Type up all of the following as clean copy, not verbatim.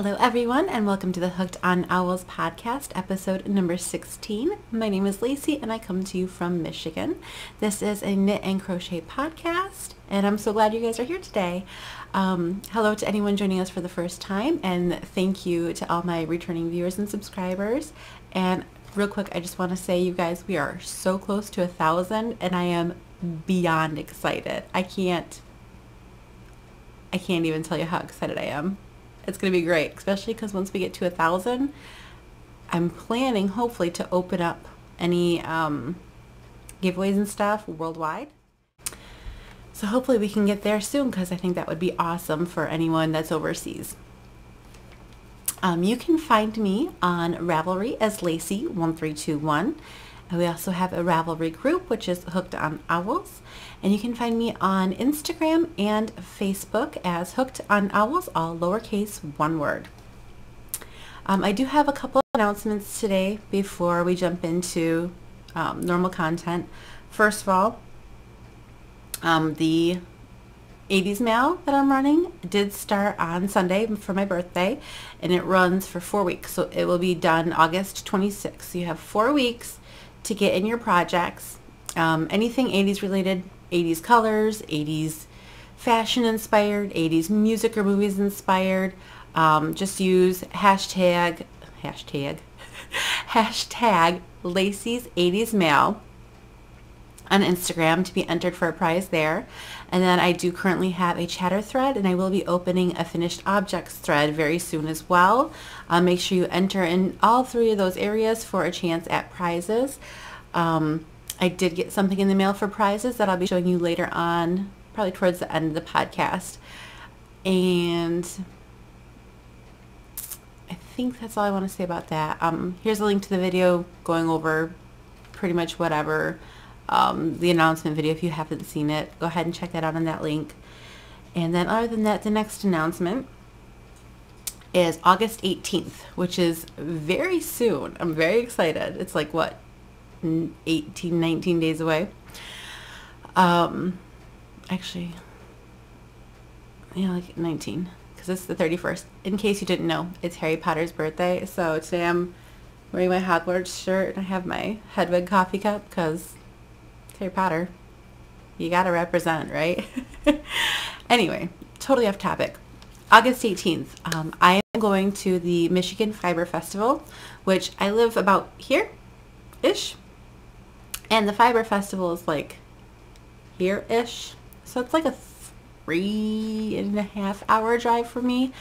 Hello everyone, and welcome to the Hooked on Owls podcast, episode number 16. My name is Lacey and I come to you from Michigan. This is a knit and crochet podcast and I'm so glad you guys are here today. Hello to anyone joining us for the first time, and thank you to all my returning viewers and subscribers. And real quick, I just want to say, you guys, we are so close to 1,000 and I am beyond excited. I can't even tell you how excited I am. It's going to be great, especially because once we get to 1,000, I'm planning hopefully to open up any giveaways and stuff worldwide. So hopefully we can get there soon, because I think that would be awesome for anyone that's overseas. You can find me on Ravelry as Lacey1321. And we also have a Ravelry group, which is Hooked on Owls. And you can find me on Instagram and Facebook as Hooked on Owls, all lowercase, one word. I do have a couple of announcements today before we jump into normal content. First of all, the 80s mail that I'm running did start on Sunday for my birthday, and it runs for 4 weeks. So it will be done August 26th. So you have 4 weeks to get in your projects. Anything 80s related, 80s colors, 80s fashion inspired, 80s music or movies inspired. Just use hashtag Lacey's 80s mail on Instagram to be entered for a prize there. And then I do currently have a chatter thread, and I will be opening a finished objects thread very soon as well. Make sure you enter in all three of those areas for a chance at prizes. I did get something in the mail for prizes that I'll be showing you later on, probably towards the end of the podcast. And I think that's all I want to say about that. Here's a link to the video going over pretty much whatever, the announcement video. If you haven't seen it, go ahead and check that out on that link. And then other than that, the next announcement is August 18th, which is very soon. I'm very excited. It's like, what, 18, 19 days away. Actually, yeah, like 19, because it's the 31st. In case you didn't know, it's Harry Potter's birthday. So today I'm wearing my Hogwarts shirt and I have my Hedwig coffee cup, because it's Harry Potter. You gotta represent, right? Anyway, totally off topic. August 18th, I am going to the Michigan Fiber Festival, which I live about here-ish. And the Fiber Festival is like here-ish. So it's like a 3.5 hour drive for me.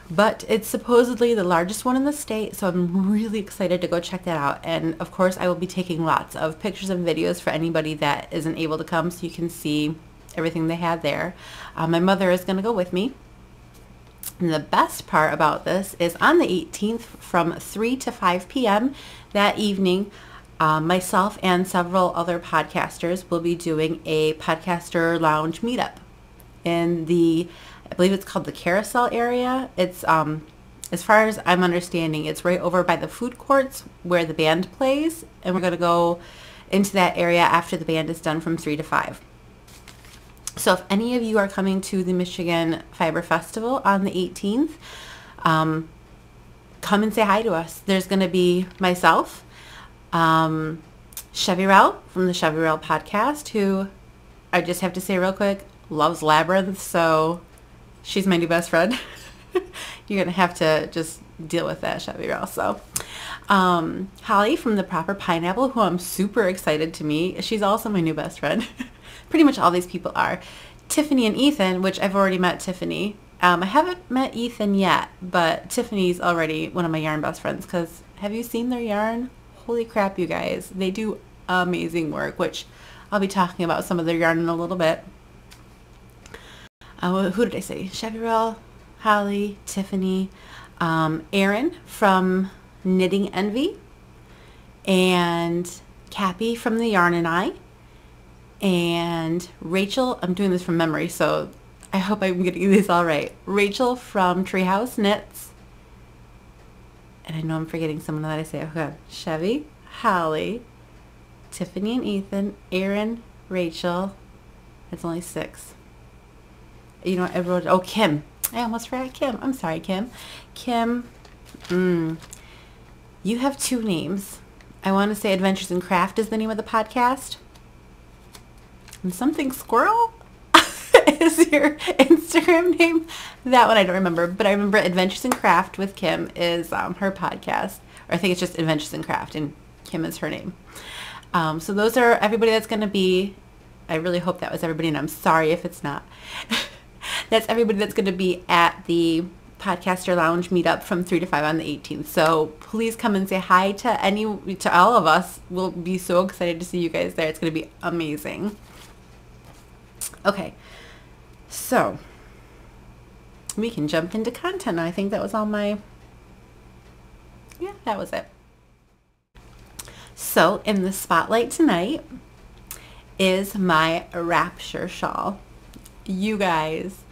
But it's supposedly the largest one in the state, so I'm really excited to go check that out. And of course, I will be taking lots of pictures and videos for anybody that isn't able to come, so you can see everything they had there. My mother is going to go with me. And the best part about this is on the 18th from 3 to 5 p.m. that evening, myself and several other podcasters will be doing a podcaster lounge meetup in the, I believe it's called the Carousel area. It's, as far as I'm understanding, it's right over by the food courts where the band plays. And we're going to go into that area after the band is done from 3 to 5. So if any of you are coming to the Michigan Fiber Festival on the 18th, come and say hi to us. There's going to be myself, Chevirel from the Chevirel podcast, who I just have to say real quick, loves Labyrinth, so she's my new best friend. You're going to have to just deal with that, Chevirel. So Holly from the Proper Pineapple, who I'm super excited to meet. She's also my new best friend. Pretty much all these people are. Tiffany and Ethan, which I've already met Tiffany. I haven't met Ethan yet, but Tiffany's already one of my yarn best friends, because have you seen their yarn? Holy crap, you guys. They do amazing work, which I'll be talking about some of their yarn in a little bit. Who did I say? Chevirel, Holly, Tiffany, Erin from Knitting Envy, and Cappy from the Yarn and I, and Rachel. I'm doing this from memory, so I hope I'm getting these all right. Rachel from Treehouse Knits. And I know I'm forgetting someone that I say. Oh God. Chevy, Holly, Tiffany and Ethan, Erin, Rachel. It's only 6. You know what, everyone, oh, Kim. I almost forgot Kim. I'm sorry, Kim. Kim, you have two names. I want to say Adventures in Craft is the name of the podcast. And something squirrel is your Instagram name. That one I don't remember, but I remember Adventures in Craft with Kim is her podcast. Or I think it's just Adventures in Craft, and Kim is her name. So those are everybody that's going to be, I really hope that was everybody, and I'm sorry if it's not. That's everybody that's going to be at the Podcaster Lounge meetup from 3 to 5 on the 18th. So please come and say hi to all of us. We'll be so excited to see you guys there. It's going to be amazing. Okay, so we can jump into content. I think that was all that was it. So in the spotlight tonight is my Rapture shawl. You guys,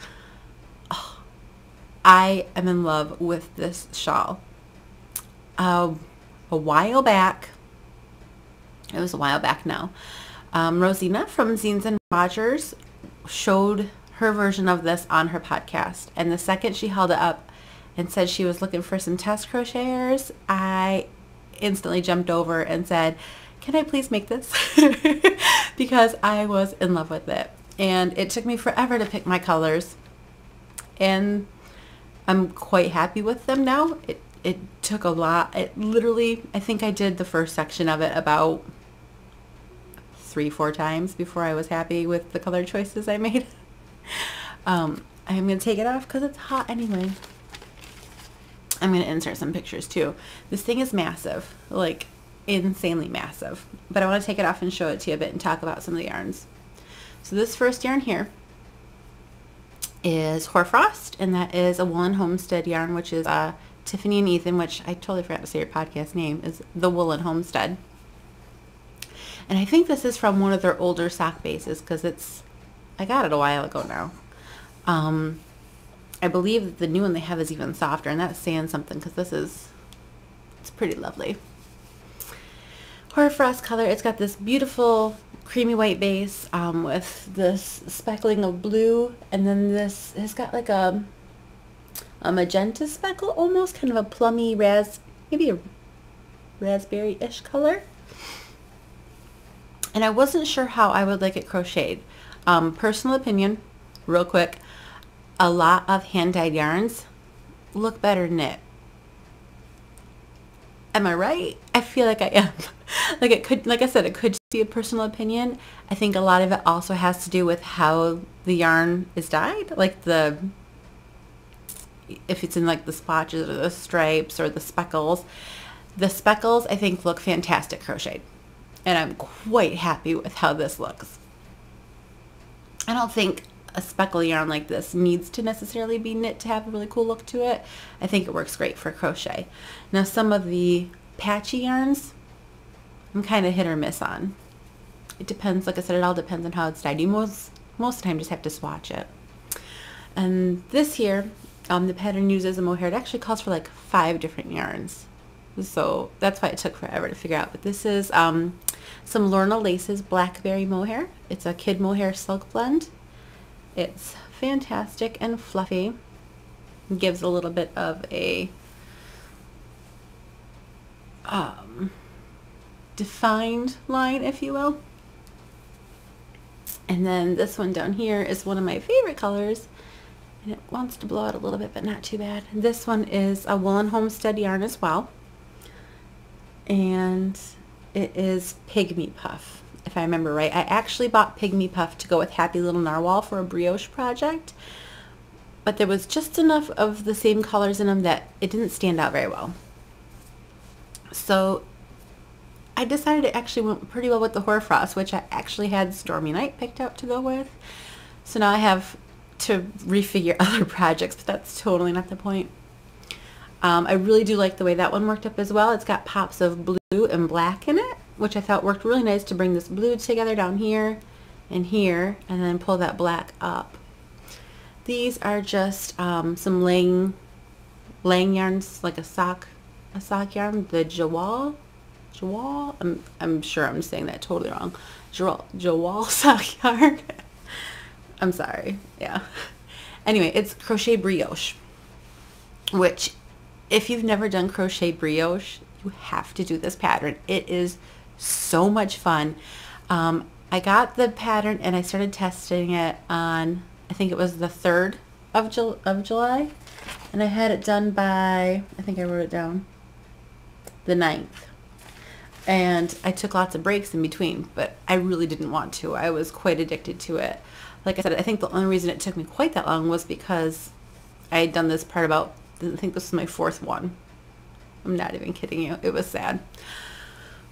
I am in love with this shawl. A while back, it was a while back now, Rosina from Zines and Rogers showed her version of this on her podcast. And the second she held it up and said she was looking for some test crocheters, I instantly jumped over and said, can I please make this? Because I was in love with it. And it took me forever to pick my colors. And I'm quite happy with them now. It took a lot. It literally, I think I did the first section of it about 3-4 times before I was happy with the color choices I made. I'm going to take it off because it's hot anyway. I'm going to insert some pictures too. This thing is massive, like insanely massive. But I want to take it off and show it to you a bit and talk about some of the yarns. So this first yarn here is Hoarfrost, and that is a Woolen Homestead yarn, which is Tiffany and Ethan, which I totally forgot to say your podcast name, is the Woolen Homestead. And I think this is from one of their older sock bases because I got it a while ago now. I believe that the new one they have is even softer, and that's saying something because it's pretty lovely. Hoarfrost color, it's got this beautiful creamy white base with this speckling of blue, and then this has got like a magenta speckle, almost kind of a plummy maybe a raspberry-ish color. And I wasn't sure how I would like it crocheted. Personal opinion, real quick, a lot of hand-dyed yarns look better knit. Am I right? I feel like I am. Like I said, it could be a personal opinion. I think a lot of it also has to do with how the yarn is dyed. Like if it's in like the splotches or the stripes or the speckles. The speckles I think look fantastic crocheted. And I'm quite happy with how this looks. I don't think a speckle yarn like this needs to necessarily be knit to have a really cool look to it. I think it works great for crochet. Now some of the patchy yarns, I'm kind of hit or miss on. It depends, like I said, it all depends on how it's dyed. You most of the time just have to swatch it. And this here, the pattern uses a mohair. It actually calls for like 5 different yarns. So that's why it took forever to figure out. But this is some Lorna Lace's Blackberry Mohair. It's a kid mohair silk blend. It's fantastic and fluffy. It gives a little bit of a defined line, if you will. And then this one down here is one of my favorite colors. And it wants to blow out a little bit, but not too bad. This one is a Woolen Homestead yarn as well. And it is Pygmy Puff, if I remember right. I actually bought Pygmy Puff to go with Happy Little Narwhal for a brioche project, but there was just enough of the same colors in them that it didn't stand out very well. So I decided it actually went pretty well with the Hoarfrost, which I actually had Stormy Night picked out to go with. So now I have to refigure other projects, but that's totally not the point. I really do like the way that one worked up as well. It's got pops of blue and black in it, which I thought worked really nice to bring this blue together down here, and then pull that black up. These are just some laying yarns, like a sock yarn, the Jawal. I'm sure I'm saying that totally wrong. Jawal sock yarn. I'm sorry. Yeah. Anyway, it's crochet brioche, which if you've never done crochet brioche, you have to do this pattern. It is so much fun. I got the pattern and I started testing it on, I think it was the 3rd of July, and I had it done by, I think I wrote it down, the 9th. And I took lots of breaks in between, but I really didn't want to. I was quite addicted to it. Like I said, I think the only reason it took me quite that long was because I had done this part about, I think this was my 4th one. I'm not even kidding you. It was sad.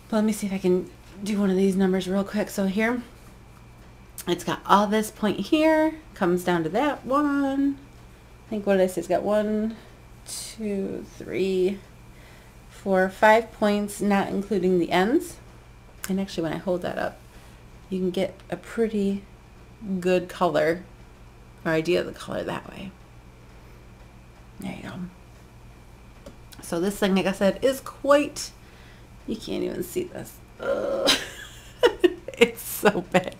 But let me see if I can do one of these numbers real quick. So here, it's got all this point here, comes down to that one. I think, what did I say? It's got 1, 2, 3, 4, 5 points, not including the ends. And actually, when I hold that up, you can get a pretty good color or idea of the color that way. There you go. So this thing, like I said, is quite, you can't even see this. It's so big.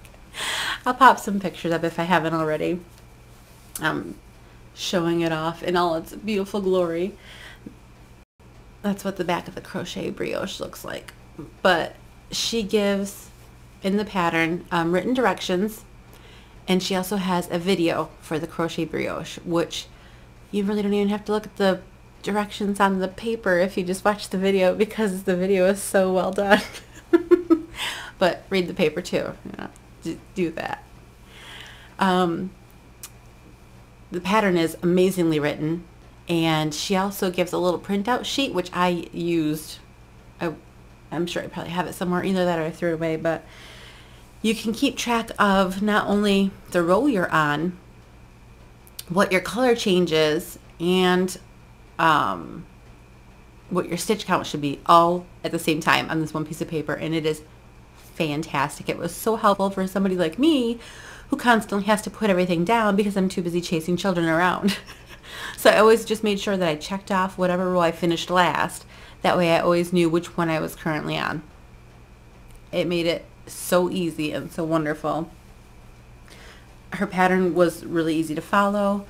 I'll pop some pictures up if I haven't already, showing it off in all its beautiful glory. That's what the back of the crochet brioche looks like. But she gives, in the pattern, written directions, and she also has a video for the crochet brioche, which you really don't even have to look at the directions on the paper if you just watch the video, because the video is so well done. But read the paper too, you know, do that. The pattern is amazingly written, and she also gives a little printout sheet, which I used. I'm sure I probably have it somewhere, either that or I threw it away, but you can keep track of not only the row you're on, what your color change is, and what your stitch count should be, all at the same time on this one piece of paper, and it is fantastic. It was so helpful for somebody like me who constantly has to put everything down because I'm too busy chasing children around. So I always just made sure that I checked off whatever row I finished last. That way I always knew which one I was currently on. It made it so easy and so wonderful. Her pattern was really easy to follow.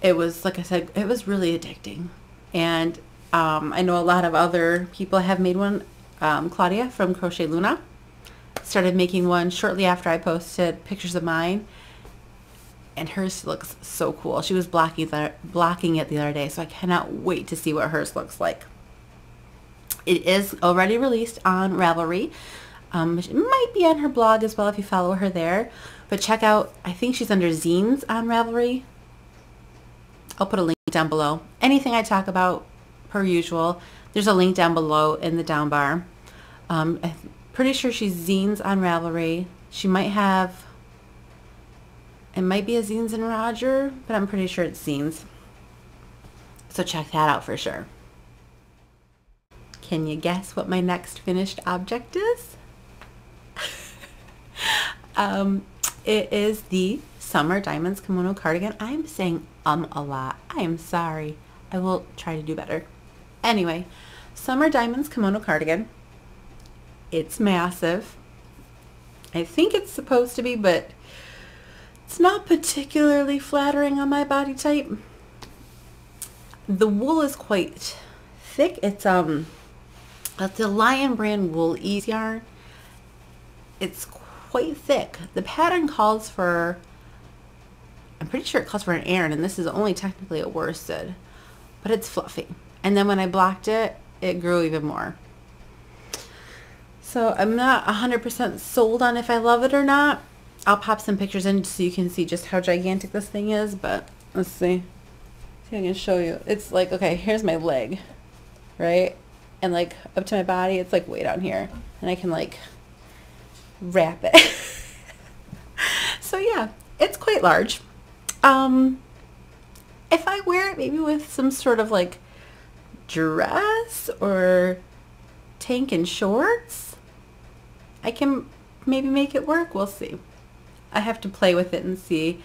It was, like I said, it was really addicting. And I know a lot of other people have made one. Claudia from Crochet Luna started making one shortly after I posted pictures of mine, and hers looks so cool. She was blocking it the other day, so I cannot wait to see what hers looks like. It is already released on Ravelry. It might be on her blog as well if you follow her there, but check out, I think she's under zines on Ravelry. I'll put a link down below. Anything I talk about, per usual, there's a link down below in the down bar. I'm pretty sure she's zines on Ravelry. She might have, it might be a Zines and Roger, but I'm pretty sure it's zines. So check that out for sure. Can you guess what my next finished object is? It is the Summer Diamonds Kimono Cardigan. I'm saying a lot. I am sorry. I will try to do better. Anyway, Summer Diamonds Kimono Cardigan. It's massive. I think it's supposed to be, but it's not particularly flattering on my body type. The wool is quite thick. It's the Lion brand wool ease yarn. It's quite thick. The pattern calls for, I'm pretty sure it calls for an Aran, and this is only technically a worsted, but it's fluffy. And then when I blocked it, it grew even more. So I'm not 100% sold on if I love it or not. I'll pop some pictures in so you can see just how gigantic this thing is, but let's see. See if I can show you. It's like, okay, here's my leg, right? And like up to my body, it's like way down here. And I can like wrap it. So yeah, it's quite large. If I wear it maybe with some sort of like dress or tank and shorts, I can maybe make it work. We'll see. I have to play with it and see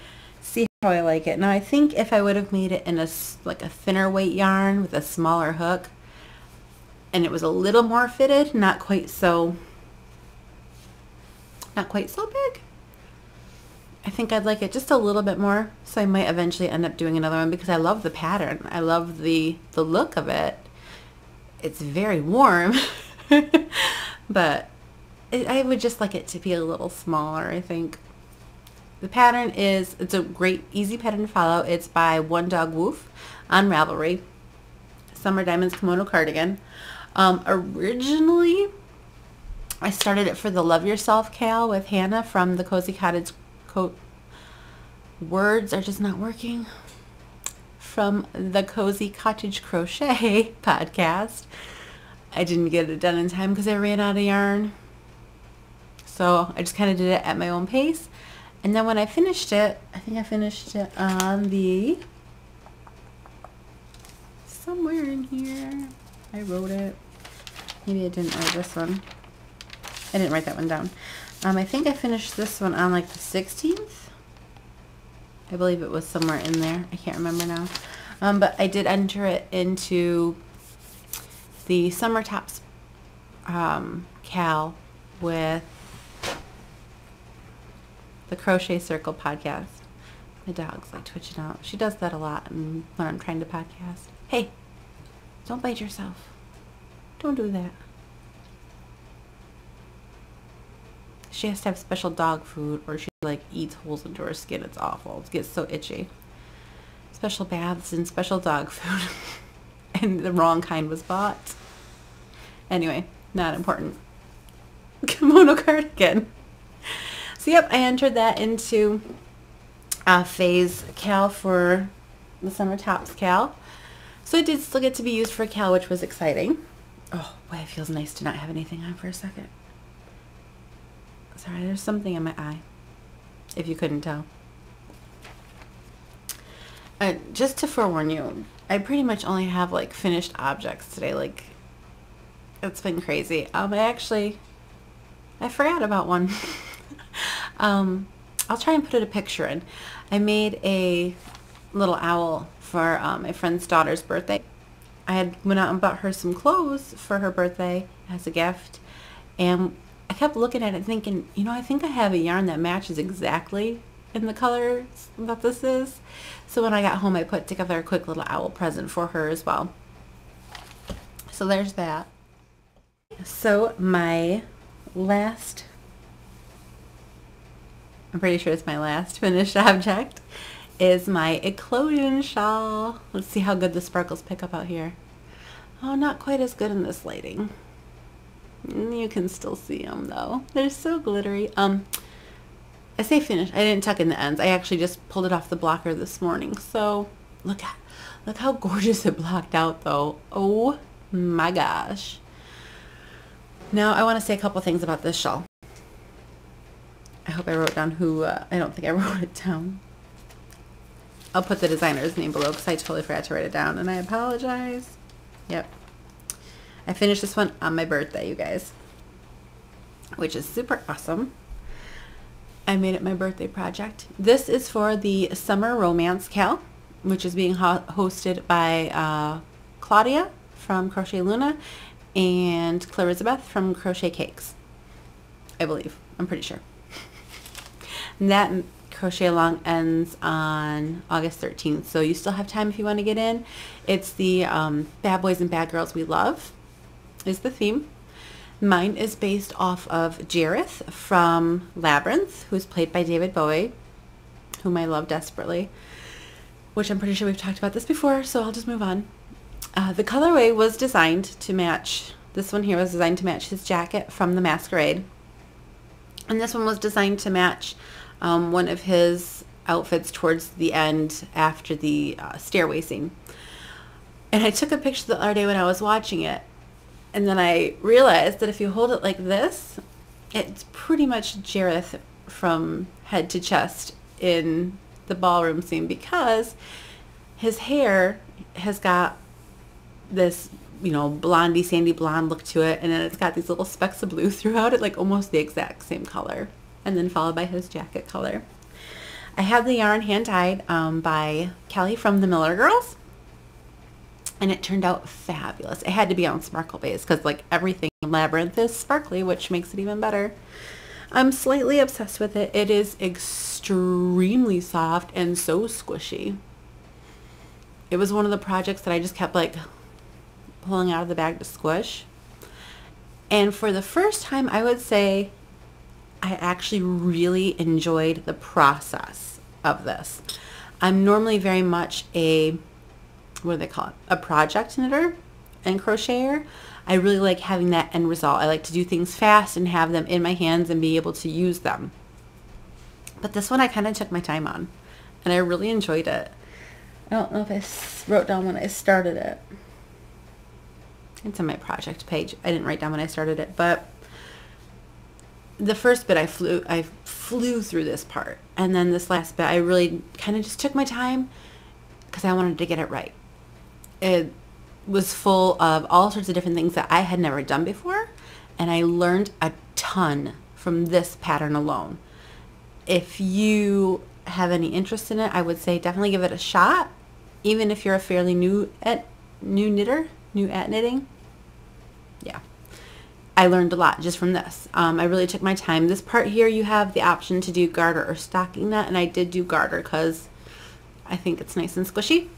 how I like it. Now I think if I would have made it in a thinner weight yarn with a smaller hook, and it was a little more fitted, not quite so big, I I think I'd like it just a little bit more, so I might eventually end up doing another one because I love the pattern. I love the look of it. It's very warm, but I would just like it to be a little smaller, I think. The pattern it's a great, easy pattern to follow. It's by One Dog Woof on Ravelry. Summer Diamonds Kimono Cardigan. Originally, I started it for the Love Yourself Cal with Hannah from the Cozy Cottage Words are just not working. From the Cozy Cottage Crochet Podcast. I didn't get it done in time because I ran out of yarn. So I just kind of did it at my own pace. And then when I finished it, I think I finished it on the... somewhere in here. I wrote it. Maybe I didn't write this one. I didn't write that one down. I think I finished this one on like the 16th. I believe it was somewhere in there. I can't remember now. But I did enter it into the Summer Tops Cal with the Crochet Circle podcast. My dog's like twitching out. She does that a lot when I'm trying to podcast. Hey, don't bite yourself. Don't do that. She has to have special dog food or she like eats holes into her skin. It's awful. It gets so itchy. Special baths and special dog food. And the wrong kind was bought. Anyway, not important. Kimono cardigan. So yep, I entered that into phase Cal for the Summer Tops Cal. So it did still get to be used for Cal, which was exciting. Oh, boy, it feels nice to not have anything on for a second. Sorry, there's something in my eye, if you couldn't tell. Just to forewarn you, I pretty much only have like finished objects today. Like, it's been crazy. I forgot about one. I'll try and put a picture in. I made a little owl for my friend's daughter's birthday. I had went out and bought her some clothes for her birthday as a gift, and I kept looking at it thinking, you know, I think I have a yarn that matches exactly in the colors that this is. So when I got home, I put together a quick little owl present for her as well. So there's that. So my last, I'm pretty sure it's my last finished object, is my Eclosion shawl. Let's see how good the sparkles pick up out here. Oh, not quite as good in this lighting. You can still see them though. They're so glittery. I say finished. I didn't tuck in the ends. I actually just pulled it off the blocker this morning. So look how gorgeous it blocked out though. Oh my gosh. Now I want to say a couple things about this shawl. I hope I wrote down who, I don't think I wrote it down. I'll put the designer's name below because I totally forgot to write it down and I apologize. Yep. I finished this one on my birthday, you guys, which is super awesome. I made it my birthday project. This is for the Summer Romance Cal, which is being hosted by Claudia from Crochet Luna and Clarizabeth from Crochet Cakes, I believe. I'm pretty sure. And that crochet along ends on August 13th, so you still have time if you want to get in. It's the Bad Boys and Bad Girls We Love is the theme. Mine is based off of Jareth from Labyrinth, who's played by David Bowie, whom I love desperately, which I'm pretty sure we've talked about this before, so I'll just move on. The colorway was designed to match, this one here was designed to match his jacket from The Masquerade, and this one was designed to match one of his outfits towards the end after the stairway scene. And I took a picture the other day when I was watching it, and then I realized that if you hold it like this, it's pretty much Jareth from head to chest in the ballroom scene, because his hair has got this, you know, blondie, sandy blonde look to it, and then it's got these little specks of blue throughout it, like almost the exact same color, and then followed by his jacket color. I have the yarn hand-dyed by Kelly from the Miller Girls, and it turned out fabulous. It had to be on sparkle base because like everything in Labyrinth is sparkly, which makes it even better. I'm slightly obsessed with it. It is extremely soft and so squishy. It was one of the projects that I just kept like pulling out of the bag to squish. And for the first time, I would say I actually really enjoyed the process of this. I'm normally very much a, what do they call it? A project knitter and crocheter. I really like having that end result. I like to do things fast and have them in my hands and be able to use them. But this one I kind of took my time on, and I really enjoyed it. I don't know if I wrote down when I started it. It's on my project page. I didn't write down when I started it, but the first bit I flew through this part, and then this last bit I really kind of just took my time because I wanted to get it right. It was full of all sorts of different things that I had never done before, and I learned a ton from this pattern alone. If you have any interest in it, I would say definitely give it a shot, even if you're a fairly new at knitting. Yeah. I learned a lot just from this. I really took my time. This part here, you have the option to do garter or stocking knit, and I did do garter because I think it's nice and squishy.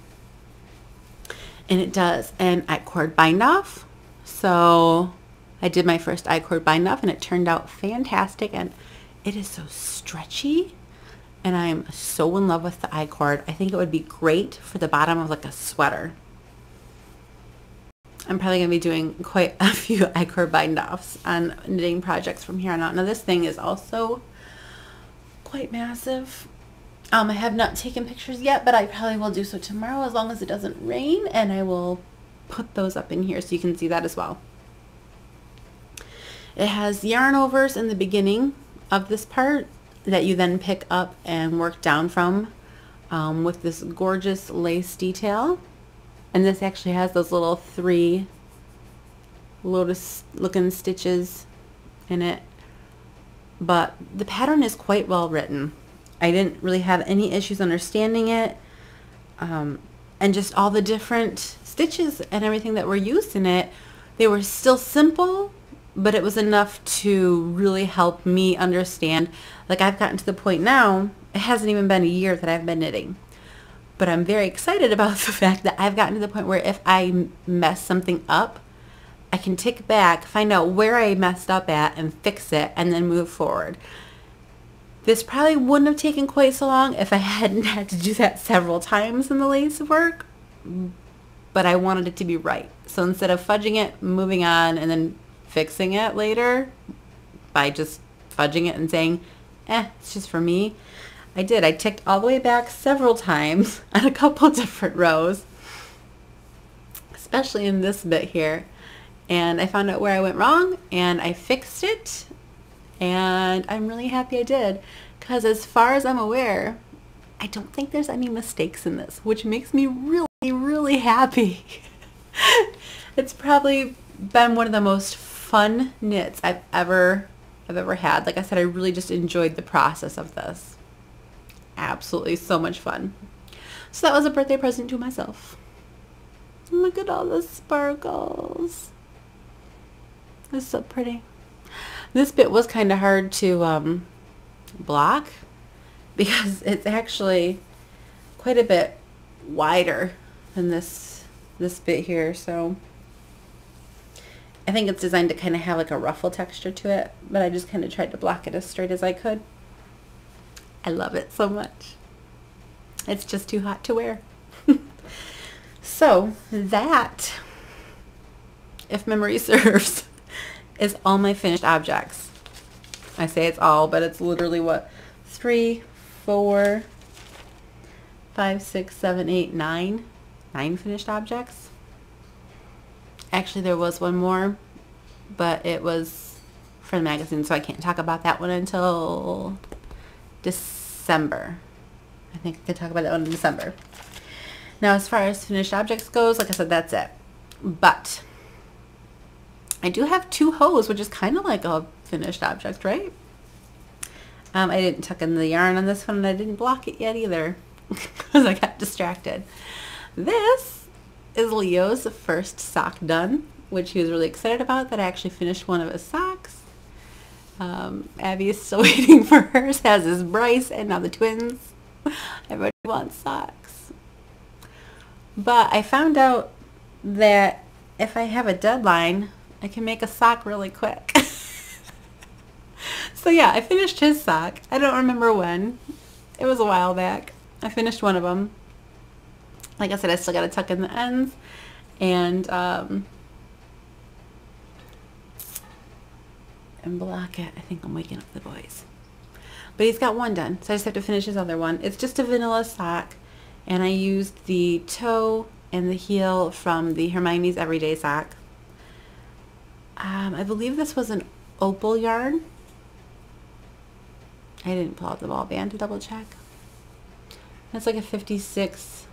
And it does an I-cord bind off. So I did my first I-cord bind off, and it turned out fantastic, and it is so stretchy, and I'm so in love with the I-cord. I think it would be great for the bottom of like a sweater. I'm probably going to be doing quite a few I-cord bind-offs on knitting projects from here on out. Now this thing is also quite massive. I have not taken pictures yet, but I probably will do so tomorrow as long as it doesn't rain, and I will put those up in here so you can see that as well. It has yarn overs in the beginning of this part that you then pick up and work down from with this gorgeous lace detail. And this actually has those little 3 lotus looking stitches in it. But the pattern is quite well written. I didn't really have any issues understanding it. And just all the different stitches and everything that were used in it, they were still simple, but it was enough to really help me understand. Like, I've gotten to the point now, it hasn't even been a year that I've been knitting. But I'm very excited about the fact that I've gotten to the point where if I mess something up, I can tick back, find out where I messed up at, and fix it, and then move forward. This probably wouldn't have taken quite so long if I hadn't had to do that several times in the lace work, but I wanted it to be right. So instead of fudging it, moving on, and then fixing it later by just fudging it and saying, it's just for me, I did. I ticked all the way back several times on a couple different rows, especially in this bit here. And I found out where I went wrong, and I fixed it, and I'm really happy I did, because as far as I'm aware, I don't think there's any mistakes in this, which makes me really, really happy. It's probably been one of the most fun knits I've ever had. Like I said, I really just enjoyed the process of this. Absolutely so much fun. So that was a birthday present to myself. Look at all the sparkles. It's so pretty. This bit was kind of hard to block because it's actually quite a bit wider than this bit here. So I think it's designed to kind of have like a ruffle texture to it, but I just kind of tried to block it as straight as I could. I love it so much. It's just too hot to wear. So that, if memory serves, is all my finished objects. I say it's all, but it's literally what? 3, 4, 5, 6, 7, 8, 9. 9 finished objects. Actually, there was one more, but it was for the magazine, so I can't talk about that one until December. I think I can talk about that one in December. Now, as far as finished objects goes, like I said, that's it. But I do have 2 hose, which is kind of like a finished object, right? I didn't tuck in the yarn on this one, and I didn't block it yet either because I got distracted. This is Leo's first sock done, which he was really excited about, that I actually finished one of his socks. Abby is still waiting for hers, as is Bryce, and now the twins. Everybody wants socks. But I found out that if I have a deadline, I can make a sock really quick. So yeah, I finished his sock. I don't remember when. It was a while back. I finished one of them. Like I said, I still got to tuck in the ends. And block it. I think I'm waking up the boys. But he's got one done, so I just have to finish his other one. It's just a vanilla sock, and I used the toe and the heel from the Hermione's Everyday sock. I believe this was an opal yarn. I didn't pull out the ball band to double check. It's like a 56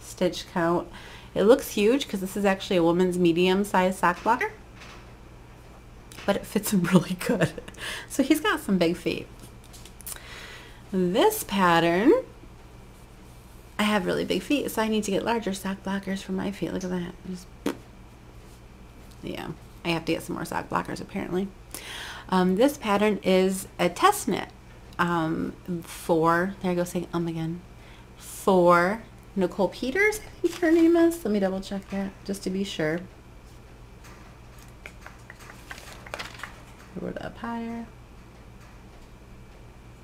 stitch count. It looks huge because this is actually a woman's medium size sock blocker, but it fits him really good. So he's got some big feet. This pattern, I have really big feet, so I need to get larger sock blockers for my feet. Look at that. Yeah, I have to get some more sock blockers apparently. This pattern is a test knit for, there I go saying again, for Nicole Peters, I think her name is. Let me double check that just to be sure. Wrote it up higher.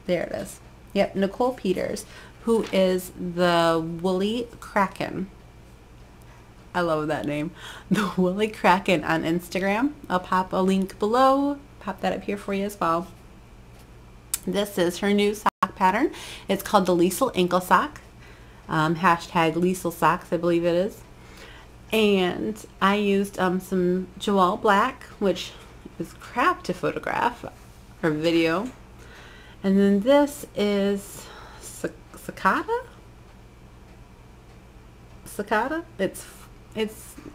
There it is. Yep, Nicole Peters, who is the Woolly Kraken. I love that name. The Woolly Kraken on Instagram. I'll pop a link below. Pop that up here for you as well. This is her new sock pattern. It's called the Liesel Ankle Sock. Hashtag Liesel Socks, I believe it is. And I used some Joelle Black, which is crap to photograph or video. And then this is Cicada? Cicada? It's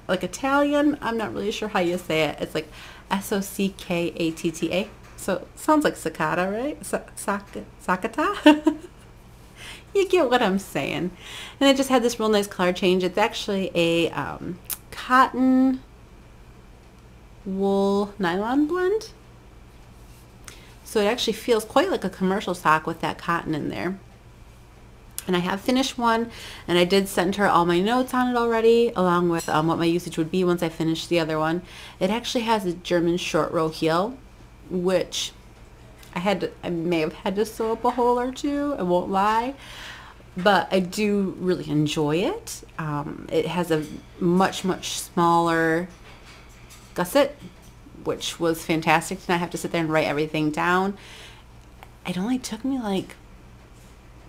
like Italian. I'm not really sure how you say it. It's like Sockata. So it sounds like cicada, right? Sakata? You get what I'm saying. And it just had this real nice color change. It's actually a cotton wool nylon blend. So it actually feels quite like a commercial sock with that cotton in there. And I have finished one, and I did send her all my notes on it already, along with what my usage would be once I finish the other one. It actually has a German short row heel, which I may have had to sew up a hole or two, I won't lie, but I do really enjoy it. It has a much smaller gusset, which was fantastic to not have to sit there and write everything down. It only took me like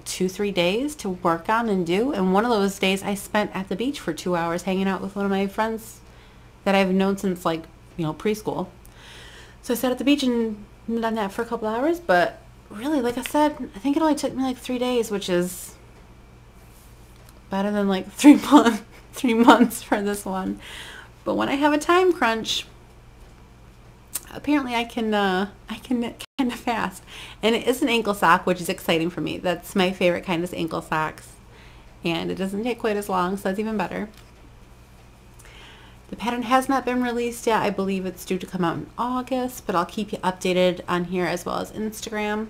2-3 days to work on and do, and one of those days I spent at the beach for 2 hours hanging out with one of my friends that I've known since, like, preschool. So I sat at the beach and done that for a couple hours, but really, like I said, I think it only took me like 3 days, which is better than like 3 months for this one. But when I have a time crunch, apparently I can knit kind of fast. And it is an ankle sock, which is exciting for me. That's my favorite kind of ankle socks. And it doesn't take quite as long, so that's even better. The pattern has not been released yet. I believe it's due to come out in August, but I'll keep you updated on here as well as Instagram.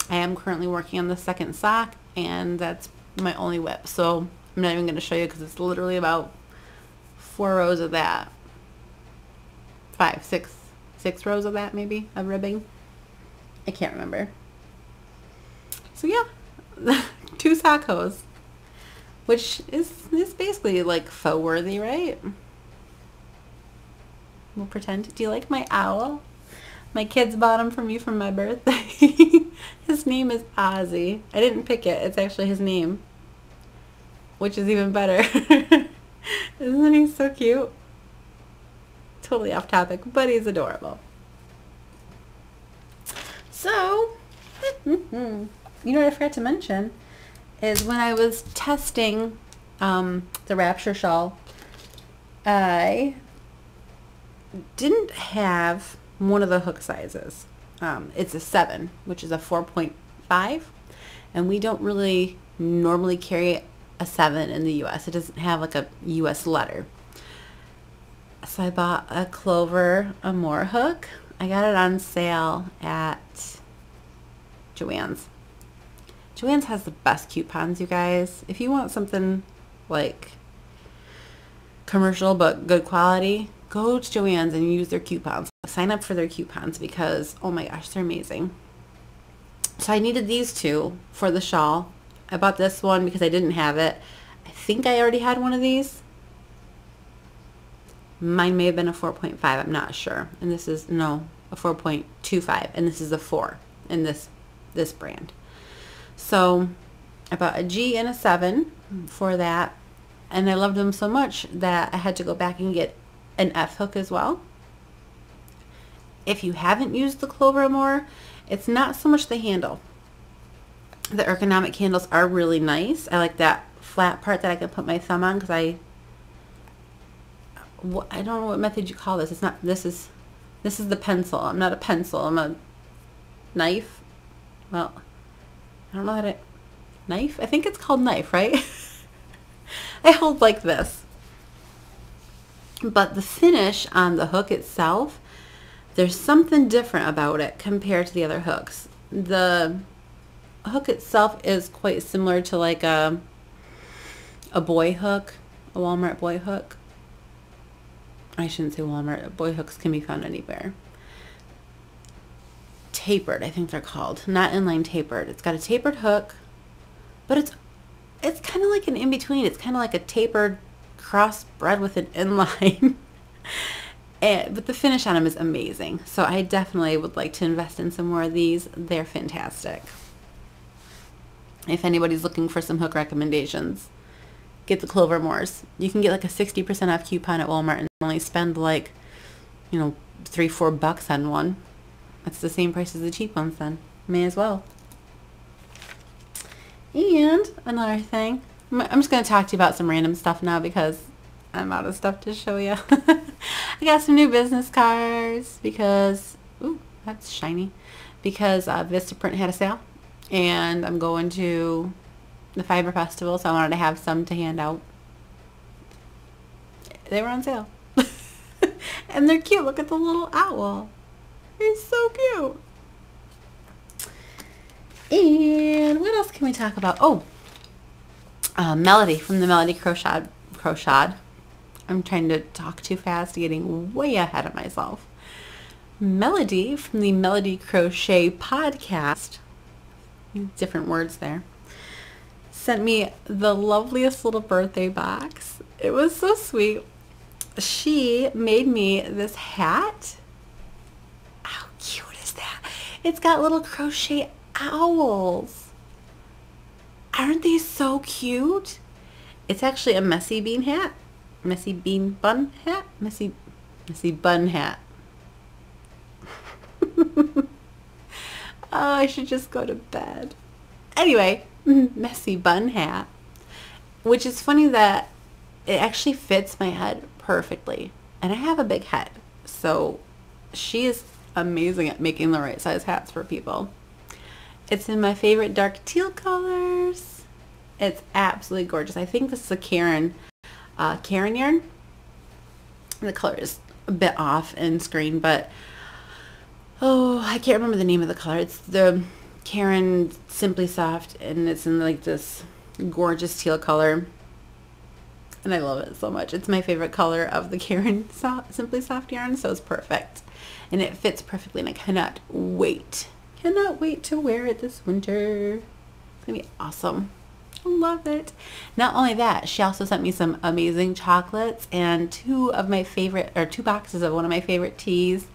I am currently working on the second sock, and that's my only whip. So I'm not even going to show you because it's literally about 4 rows of that. 6 rows of that maybe, of ribbing. I can't remember. So yeah, 2 sock hose, which is basically like faux worthy, right? We'll pretend. Do you like my owl? My kids bought him for me for my birthday. His name is Ozzy. I didn't pick it. It's actually his name, which is even better. Isn't he so cute? Totally off topic, but he's adorable. So, you know what I forgot to mention is when I was testing the Rapture shawl, I didn't have one of the hook sizes. It's a 7, which is a 4.5, and we don't really normally carry a 7 in the US. It doesn't have like a US letter. So I bought a Clover Amore hook. I got it on sale at Joann's. Joann's has the best coupons, you guys. If you want something like commercial but good quality, go to Joann's and use their coupons. Sign up for their coupons because, oh my gosh, they're amazing. So I needed these two for the shawl. I bought this one because I didn't have it. I think I already had one of these. Mine may have been a 4.5, I'm not sure. And this is, no, a 4.25, and this is a 4 in this brand. So I bought a G and a 7 for that, and I loved them so much that I had to go back and get an F hook as well. If you haven't used the Clover more, it's not so much the handle. The ergonomic handles are really nice. I like that flat part that I can put my thumb on because I don't know what method you call this. It's not, this is the pencil. I'm not a pencil. I'm a knife. Well, I don't know how to, knife? I think it's called knife, right? I hold like this. But the finish on the hook itself, there's something different about it compared to the other hooks. The hook itself is quite similar to like a boy hook, a Walmart boy hook. I shouldn't say Walmart. Boy hooks can be found anywhere. Tapered, I think they're called. Not inline tapered. It's got a tapered hook, but it's kind of like an in-between. It's kind of like a tapered crossbred with an inline. But the finish on them is amazing. So I definitely would like to invest in some more of these. They're fantastic. If anybody's looking for some hook recommendations, get the Clover Moors. You can get like a 60% off coupon at Walmart and only spend like, $3-4 on one. That's the same price as the cheap ones then. May as well. And another thing, I'm just going to talk to you about some random stuff now because I'm out of stuff to show you. I got some new business cards because, ooh, that's shiny, because Vistaprint had a sale and I'm going to the Fiber Festival, so I wanted to have some to hand out. They were on sale. And they're cute. Look at the little owl. He's so cute. And what else can we talk about? Oh, Melody from the Melody Crochet. I'm trying to talk too fast, getting way ahead of myself. Melody from the Melody Crochet Podcast, different words there, sent me the loveliest little birthday box. It was so sweet. She made me this hat. How cute is that? It's got little crochet owls. Aren't they so cute? It's actually a messy bean hat. Messy bean bun hat? Messy bun hat. Oh, I should just go to bed. Anyway, messy bun hat. Which is funny that it actually fits my head perfectly. And I have a big head. So she is amazing at making the right size hats for people. It's in my favorite dark teal colors. It's absolutely gorgeous. I think this is a Karen yarn. The color is a bit off in screen, but oh, I can't remember the name of the color. It's the Karen Simply Soft, and it's in like this gorgeous teal color. And I love it so much. It's my favorite color of the Karen Simply Soft yarn, so it's perfect. And it fits perfectly, and I cannot wait to wear it this winter. It's going to be awesome. I love it. Not only that, she also sent me some amazing chocolates and two boxes of one of my favorite teas.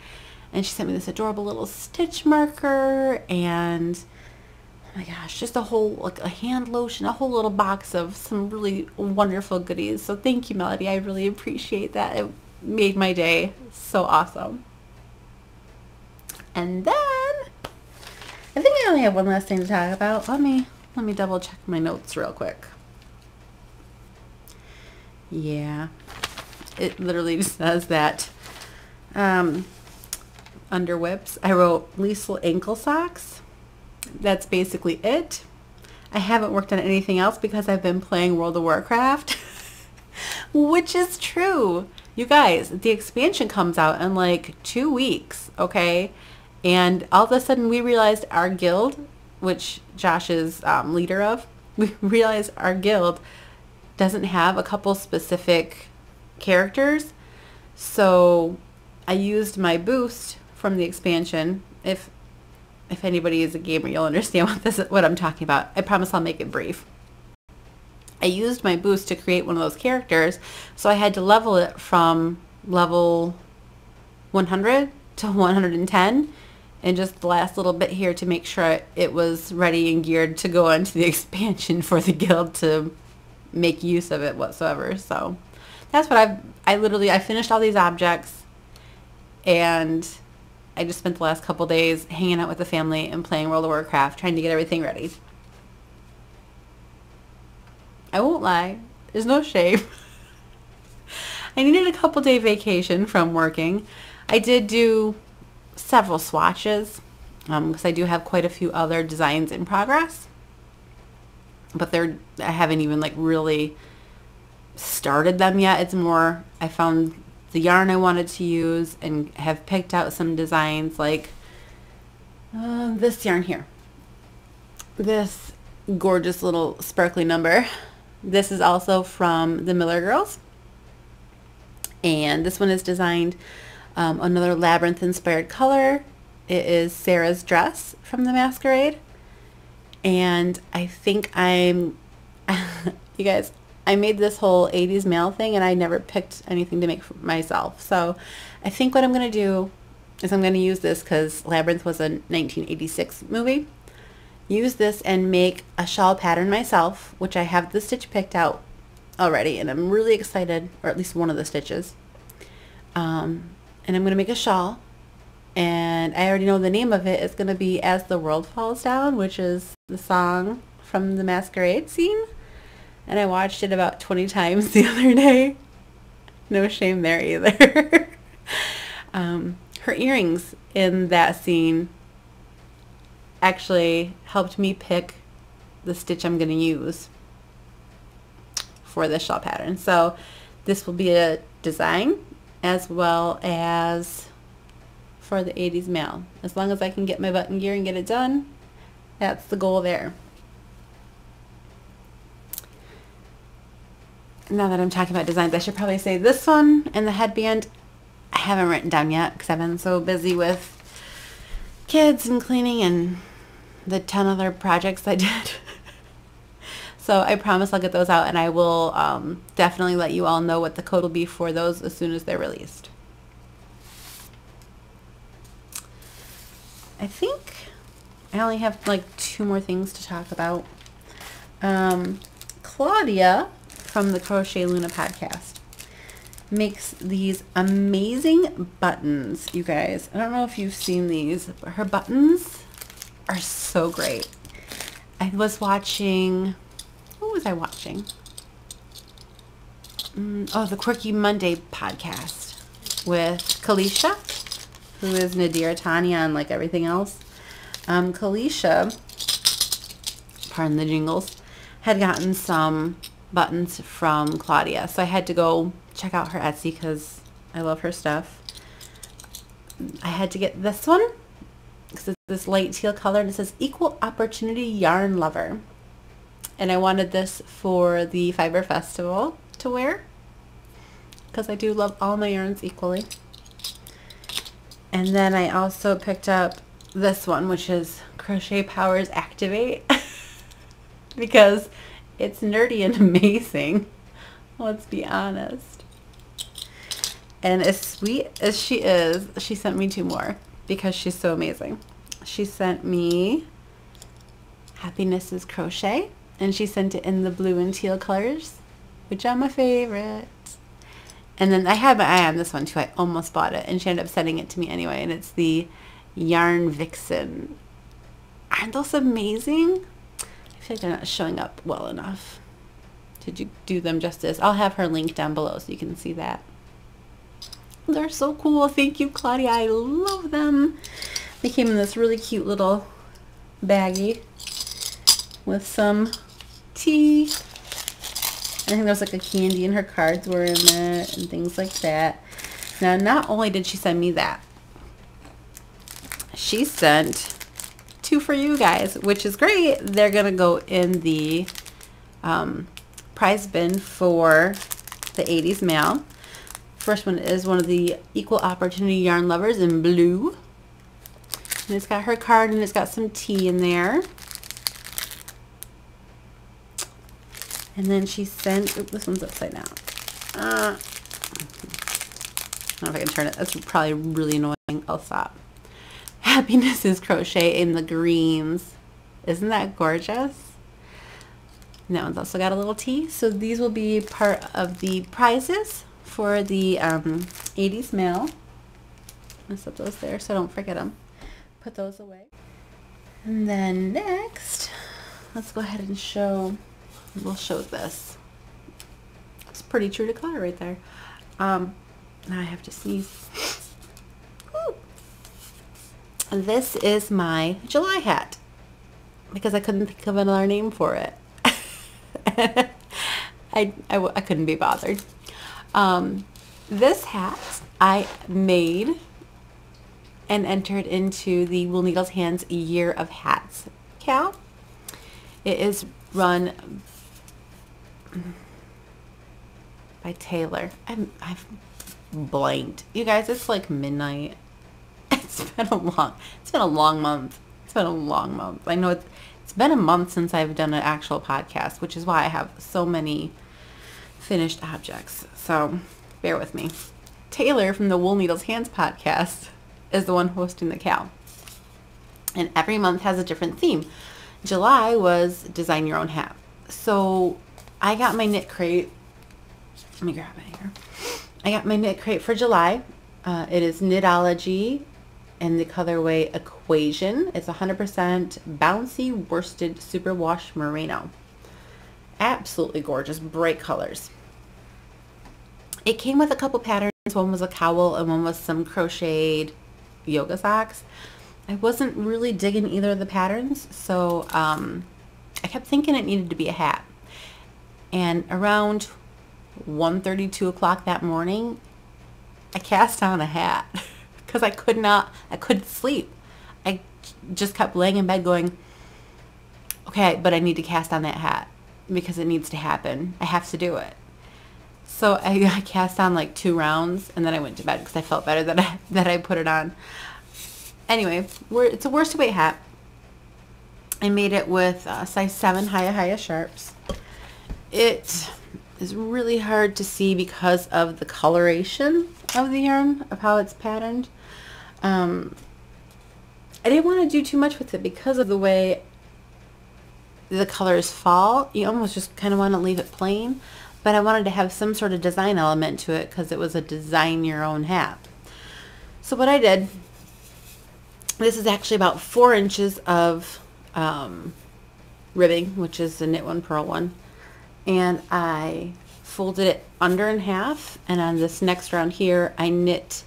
And she sent me this adorable little stitch marker and, oh my gosh, just a whole, like a hand lotion, a whole little box of some really wonderful goodies. So thank you, Melody. I really appreciate that. It made my day so awesome. And then, I think I only have one last thing to talk about. Let me double check my notes real quick. Yeah, it literally just says that under whips I wrote Lacey ankle socks. That's basically it. I haven't worked on anything else because I've been playing World of Warcraft. Which is true. You guys, the expansion comes out in like 2 weeks, okay? And all of a sudden we realized our guild, which Josh is leader of, we realized our guild doesn't have a couple specific characters. So I used my boost from the expansion. If anybody is a gamer, you'll understand what I'm talking about. I promise I'll make it brief. I used my boost to create one of those characters, so I had to level it from level 100 to 110, and just the last little bit here to make sure it was ready and geared to go into the expansion for the guild to make use of it whatsoever. So that's what I finished all these objects, and I just spent the last couple days hanging out with the family and playing World of Warcraft, trying to get everything ready. I won't lie, there's no shame. I needed a couple day vacation from working. I did do several swatches because I do have quite a few other designs in progress, but I haven't even like really started them yet. It's more, I found the yarn I wanted to use and have picked out some designs like this yarn here. This gorgeous little sparkly number. This is also from the Miller Girls. And this one is designed another labyrinth inspired color. It is Sarah's dress from the Masquerade. And I think you guys, I made this whole 80s mail thing and I never picked anything to make for myself. So I think what I'm going to do is I'm going to use this because Labyrinth was a 1986 movie. Use this and make a shawl pattern myself, which I have the stitch picked out already, and I'm really excited, or at least one of the stitches. And I'm going to make a shawl, and I already know the name of it. It's going to be As the World Falls Down, which is the song from the Masquerade scene. And I watched it about 20 times the other day. No shame there either. Her earrings in that scene actually helped me pick the stitch I'm going to use for this shawl pattern. So this will be a design as well as for the 80s mail. As long as I can get my button gear and get it done, that's the goal there. Now that I'm talking about designs, I should probably say this one and the headband I haven't written down yet because I've been so busy with kids and cleaning and the 10 other projects I did. So I promise I'll get those out, and I will definitely let you all know what the code will be for those as soon as they're released. I think I only have like 2 more things to talk about. Claudia from the Crochet Luna podcast makes these amazing buttons, you guys. I don't know if you've seen these, but her buttons are so great. I was watching, what was I watching? The Quirky Monday podcast with Kalisha, who is Nadir Tanya and like everything else. Kalisha, pardon the jingles, had gotten some buttons from Claudia, so I had to go check out her Etsy because I love her stuff. I had to get this one because it's this light teal color and it says Equal Opportunity Yarn Lover, and I wanted this for the Fiber Festival to wear because I do love all my yarns equally. And then I also picked up this one, which is Crochet Powers Activate because it's nerdy and amazing, let's be honest. And as sweet as she is, she sent me 2 more because she's so amazing. She sent me Happiness is Crochet, and she sent it in the blue and teal colors, which are my favorite. And then I had my eye on this one too. I almost bought it, and she ended up sending it to me anyway, and it's the Yarn Vixen. Aren't those amazing? I feel like they're not showing up well enough to do them justice. I'll have her link down below so you can see that. They're so cool. Thank you, Claudia. I love them. They came in this really cute little baggie with some tea I think there was like a candy and her cards were in it and things like that. Now, not only did she send me that, she sent 2 for you guys, which is great. They're going to go in the prize bin for the 80s mail. First one is one of the Equal Opportunity Yarn Lovers in blue. And it's got her card and it's got some tea in there. And then she sent, oops, this one's upside down. I don't know if I can turn it. That's probably really annoying. I'll stop. Happiness is Crochet in the greens. Isn't that gorgeous? And that one's also got a little tea. So these will be part of the prizes for the 80s mail. I'm going to set those there so I don't forget them. Put those away. And then next, let's go ahead and show... We'll show this. It's pretty true to color right there. Now I have to sneeze. Woo. This is my July hat because I couldn't think of another name for it. I couldn't be bothered. This hat I made and entered into the Wool Needles Hands Year of Hats cal. It is run by Taylor. I've blanked. You guys, it's like midnight. It's been a long month. It's been a long month. I know it's been a month since I've done an actual podcast, which is why I have so many finished objects. So bear with me. Taylor from the Wool Needles Hands podcast is the one hosting the cal. And every month has a different theme. July was design your own hat. So I got my knit crate. Let me grab it here. I got my knit crate for July. It is Knitology and the colorway Equation. It's 100% bouncy worsted superwash merino. Absolutely gorgeous, bright colors. It came with a couple patterns. One was a cowl and one was some crocheted yoga socks. I wasn't really digging either of the patterns, so I kept thinking it needed to be a hat. And around 1:30, 2 o'clock that morning, I cast on a hat because I couldn't sleep. I just kept laying in bed going, okay, but I need to cast on that hat because it needs to happen. I have to do it. So I cast on like 2 rounds and then I went to bed because I felt better that I put it on. Anyway, it's a worsted weight hat. I made it with size 7 Hiya sharps. It is really hard to see because of the coloration of the yarn, of how it's patterned. I didn't want to do too much with it because of the way the colors fall. You almost just kind of want to leave it plain, but I wanted to have some sort of design element to it because it was a design your own hat. So what I did, this is actually about 4 inches of ribbing, which is the knit one, purl one, and I folded it under in half, and on this next round here I knit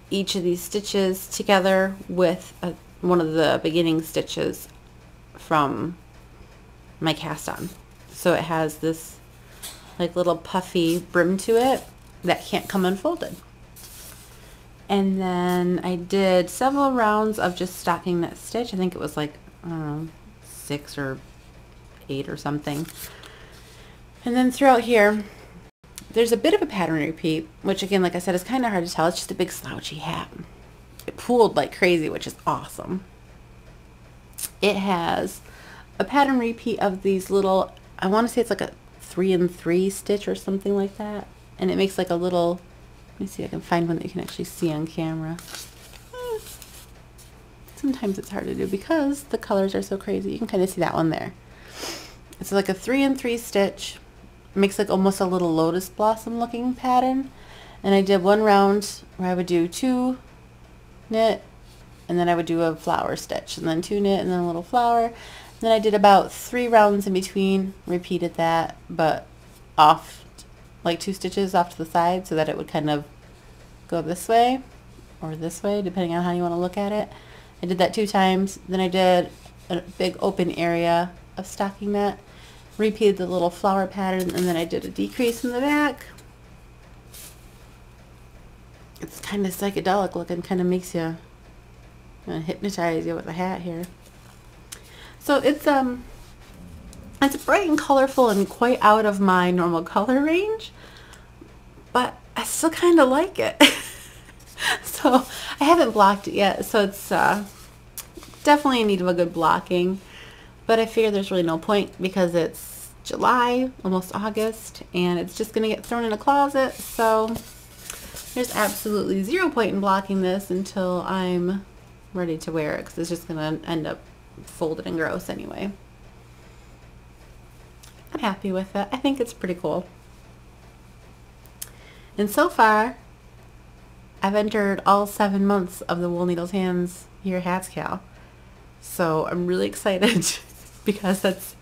each of these stitches together with one of the beginning stitches from my cast on. So it has this like little puffy brim to it that can't come unfolded. And then I did several rounds of just stocking that stitch. I think it was like, I don't know, 6 or 8 or something. And then throughout here, there's a bit of a pattern repeat, which again, like I said, is kind of hard to tell. It's just a big slouchy hat. It pooled like crazy, which is awesome. It has a pattern repeat of these little, I want to say it's like a 3 and 3 stitch or something like that. And it makes like a little, let me see if I can find one that you can actually see on camera. Sometimes it's hard to do because the colors are so crazy. You can kind of see that one there. It's like a 3 and 3 stitch. It makes like almost a little lotus blossom looking pattern. And I did one round where I would do 2 knit, and then I would do a flower stitch, and then 2 knit, and then a little flower. And then I did about 3 rounds in between, repeated that, but off, like 2 stitches off to the side so that it would kind of go this way or this way, depending on how you want to look at it. I did that 2 times. Then I did a big open area of stocking that, repeated the little flower pattern, and then I did a decrease in the back. It's kind of psychedelic looking, kind of makes you hypnotize you with the hat here. So it's bright and colorful and quite out of my normal color range, but I still kind of like it. So I haven't blocked it yet, so it's definitely in need of a good blocking, but I figure there's really no point because it's July, almost August, and it's just going to get thrown in a closet, so there's absolutely zero point in blocking this until I'm ready to wear it, because it's just going to end up folded and gross anyway. I'm happy with it. I think it's pretty cool. And so far, I've entered all 7 months of the Wool Needles Hands Your Hats Cal. So I'm really excited because that's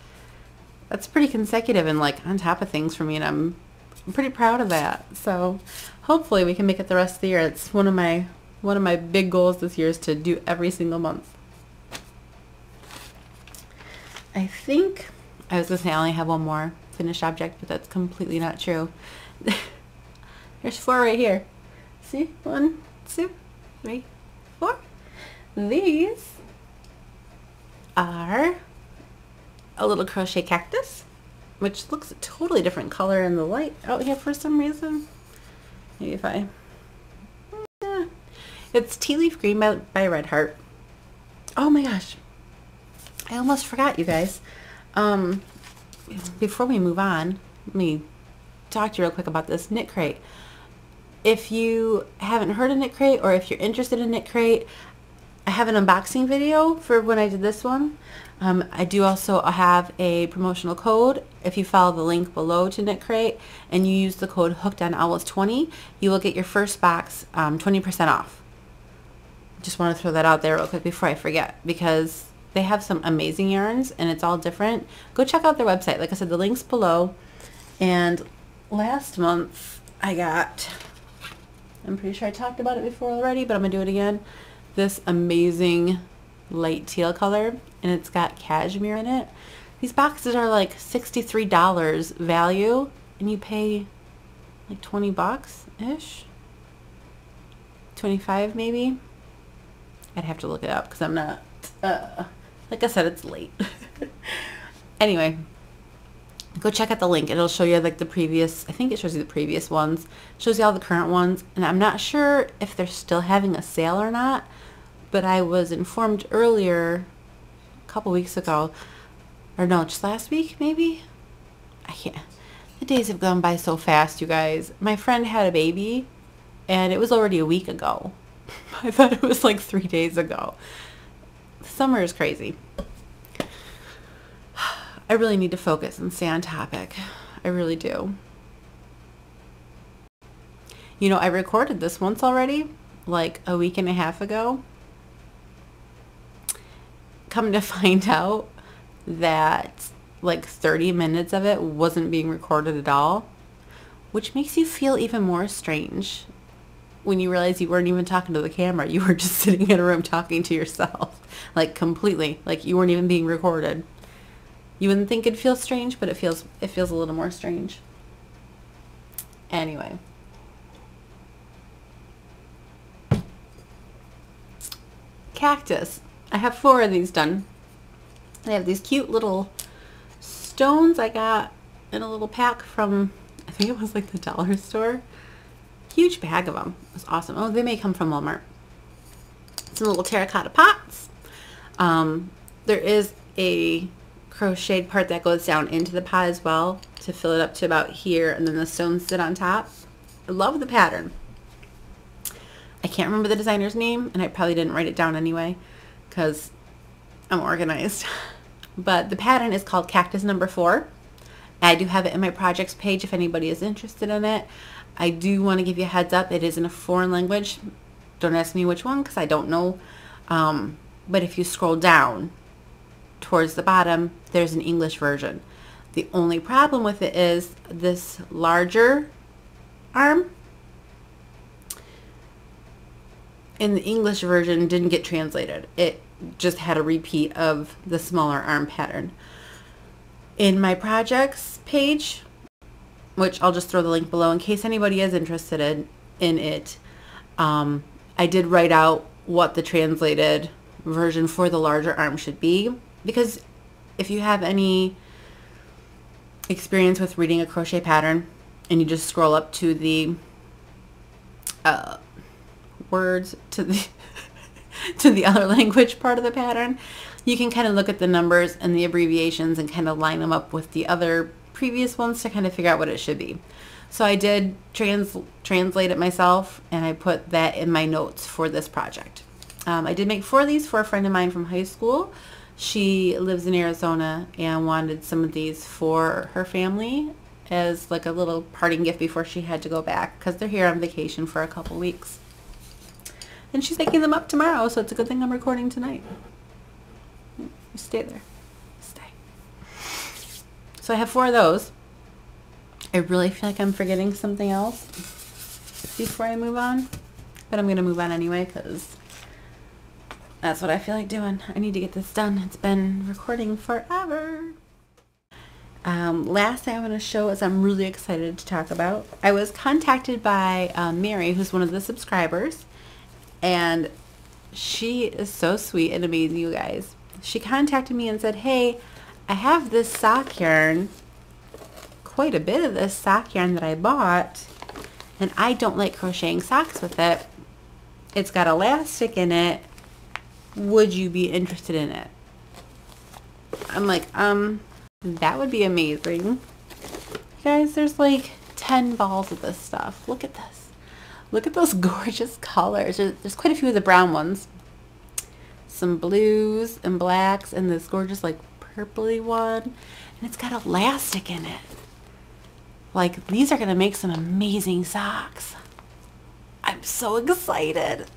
pretty consecutive and like on top of things for me, and I'm pretty proud of that. So hopefully we can make it the rest of the year. It's one of my big goals this year is to do every single month. I think I was gonna say I only have one more finished object, but that's completely not true. There's 4 right here. See? 1, 2, 3, 4. These are a little crochet cactus, which looks a totally different color in the light out here for some reason. Maybe if I... It's Tea Leaf Green by Red Heart. Oh my gosh. I almost forgot, you guys. Before we move on, let me talk to you real quick about this Knit Crate. If you haven't heard of Knit Crate, or if you're interested in Knit Crate, I have an unboxing video for when I did this one. I do also have a promotional code. If you follow the link below to Knit Crate and you use the code HookedOnOwls20, you will get your first box 20% off. Just want to throw that out there real quick before I forget, because they have some amazing yarns and it's all different. Go check out their website. Like I said, the link's below. And last month I got, I'm pretty sure I talked about it before already, but I'm going to do it again, this amazing light teal color, and it's got cashmere in it. These boxes are like $63 value, and you pay like 20 bucks-ish? 25 maybe? I'd have to look it up because I'm not, like I said, it's late. Anyway, go check out the link. It'll show you like the previous, I think it shows you the previous ones. It shows you all the current ones, and I'm not sure if they're still having a sale or not, but I was informed earlier, a couple weeks ago, or no, just last week maybe? I can't. The days have gone by so fast, you guys. My friend had a baby, and it was already a week ago. I thought it was like 3 days ago. Summer is crazy. I really need to focus and stay on topic. I really do. You know, I recorded this once already, like a week and a half ago. Come to find out that like 30 minutes of it wasn't being recorded at all, which makes you feel even more strange when you realize you weren't even talking to the camera. You were just sitting in a room talking to yourself, like completely, like you weren't even being recorded. You wouldn't think it'd feel strange, but it feels a little more strange. Anyway. Cactus. I have 4 of these done. They have these cute little stones I got in a little pack from, I think it was like the dollar store. Huge bag of them. It was awesome. Oh, they may come from Walmart. Some little terracotta pots. There is a crocheted part that goes down into the pot as well to fill it up to about here, and then the stones sit on top. I love the pattern. I can't remember the designer's name, and I probably didn't write it down anyway because I'm organized. But the pattern is called Cactus Number 4. I do have it in my projects page if anybody is interested in it. I do want to give you a heads up. It is in a foreign language. Don't ask me which one because I don't know. But if you scroll down towards the bottom, there's an English version. The only problem with it is this larger arm in the English version didn't get translated. It just had a repeat of the smaller arm pattern. in my projects page, which I'll just throw the link below in case anybody is interested in it. I did write out what the translated version for the larger arm should be, because if you have any experience with reading a crochet pattern and you just scroll up to the words to the to the other language part of the pattern, you can kind of look at the numbers and the abbreviations and kind of line them up with the other previous ones to kind of figure out what it should be. So I did translate it myself, and I put that in my notes for this project. I did make 4 of these for a friend of mine from high school. She lives in Arizona and wanted some of these for her family as like a little parting gift before she had to go back, because they're here on vacation for a couple weeks. And she's making them up tomorrow, so it's a good thing I'm recording tonight. You stay there. Stay. So I have 4 of those. I really feel like I'm forgetting something else before I move on, but I'm going to move on anyway because that's what I feel like doing. I need to get this done. It's been recording forever. Last thing I want to show is I'm really excited to talk about. I was contacted by Mary, who's one of the subscribers, and she is so sweet and amazing, you guys. She contacted me and said, hey, I have this sock yarn, quite a bit of this sock yarn that I bought, and I don't like crocheting socks with it. It's got elastic in it. Would you be interested in it? I'm like, that would be amazing. You guys, there's like 10 balls of this stuff. Look at this. Look at those gorgeous colors. There's quite a few of the brown ones. Some blues and blacks and this gorgeous like purpley one. And it's got elastic in it. Like, these are going to make some amazing socks. I'm so excited.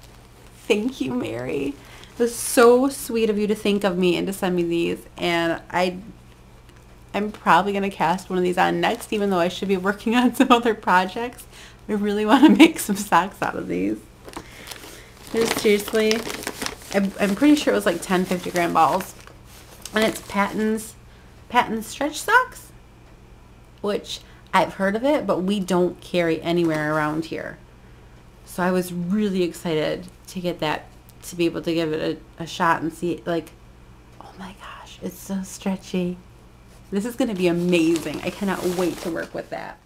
Thank you, Mary. It was so sweet of you to think of me and to send me these. And I'm probably going to cast one of these on next, even though I should be working on some other projects. I really want to make some socks out of these. There's seriously, I'm pretty sure it was like 10 50-gram balls. And it's Patent stretch socks, which I've heard of it, but we don't carry anywhere around here. So I was really excited to get that, to be able to give it a shot and see, like, oh my gosh, it's so stretchy. This is going to be amazing. I cannot wait to work with that.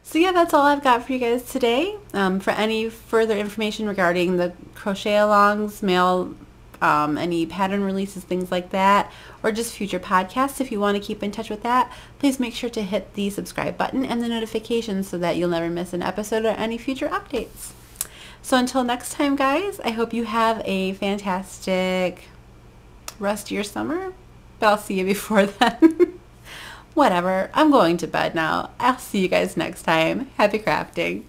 So yeah, that's all I've got for you guys today. For any further information regarding the crochet alongs, mail, any pattern releases, things like that, or just future podcasts, if you want to keep in touch with that, please make sure to hit the subscribe button and the notifications so that you'll never miss an episode or any future updates. So until next time, guys, I hope you have a fantastic rest of your summer, but I'll see you before then. Whatever, I'm going to bed now. I'll see you guys next time. Happy crafting.